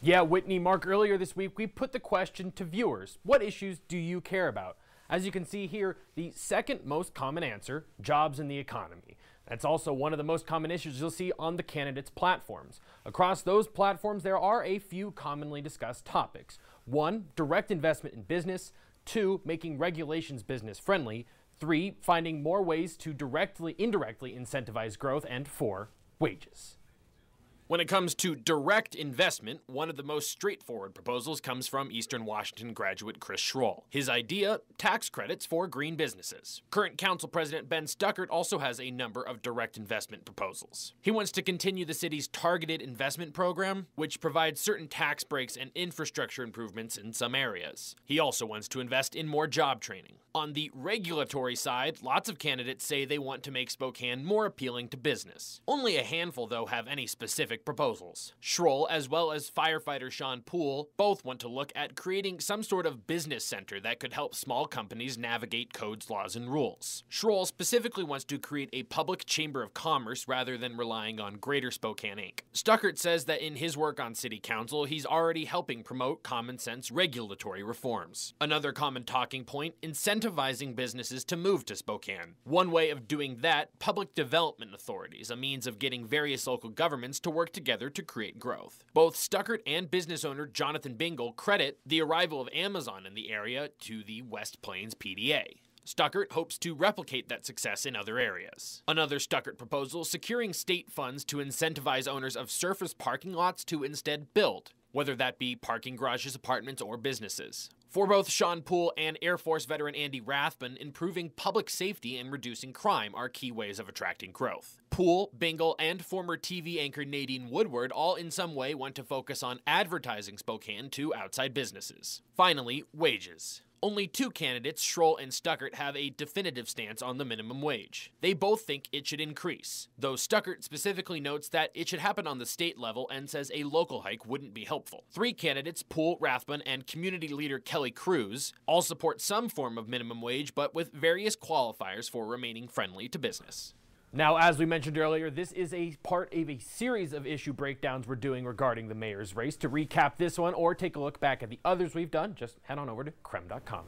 Yeah, Whitney, Mark, earlier this week, we put the question to viewers, what issues do you care about? As you can see here, the second most common answer, jobs and the economy. That's also one of the most common issues you'll see on the candidates' platforms. Across those platforms, there are a few commonly discussed topics. 1, direct investment in business. 2, making regulations business friendly. 3, finding more ways to indirectly incentivize growth. And 4, wages. When it comes to direct investment, one of the most straightforward proposals comes from Eastern Washington graduate Chris Schroll. His idea, tax credits for green businesses. Current Council President Ben Stuckert also has a number of direct investment proposals. He wants to continue the city's targeted investment program, which provides certain tax breaks and infrastructure improvements in some areas. He also wants to invest in more job training. On the regulatory side, lots of candidates say they want to make Spokane more appealing to business. Only a handful, though, have any specific proposals. Schroll, as well as firefighter Sean Poole, both want to look at creating some sort of business center that could help small companies navigate codes, laws, and rules. Schroll specifically wants to create a public chamber of commerce rather than relying on Greater Spokane Inc. Stuckert says that in his work on city council, he's already helping promote common sense regulatory reforms. Another common talking point, incentivizing businesses to move to Spokane. One way of doing that, public development authorities, a means of getting various local governments to work together to create growth. Both Stuckert and business owner Jonathan Bingle credit the arrival of Amazon in the area to the West Plains PDA. Stuckert hopes to replicate that success in other areas. Another Stuckert proposal, securing state funds to incentivize owners of surface parking lots to instead build, whether that be parking garages, apartments, or businesses. For both Sean Poole and Air Force veteran Andy Rathbun, improving public safety and reducing crime are key ways of attracting growth. Poole, Bingle, and former TV anchor Nadine Woodward all in some way want to focus on advertising Spokane to outside businesses. Finally, wages. Only 2 candidates, Schroll and Stuckert, have a definitive stance on the minimum wage. They both think it should increase, though Stuckert specifically notes that it should happen on the state level and says a local hike wouldn't be helpful. 3 candidates, Poole, Rathbun, and community leader Kelly Cruz, all support some form of minimum wage, but with various qualifiers for remaining friendly to business. Now, as we mentioned earlier, this is a part of a series of issue breakdowns we're doing regarding the mayor's race. To recap this one or take a look back at the others we've done, just head on over to KREM.com.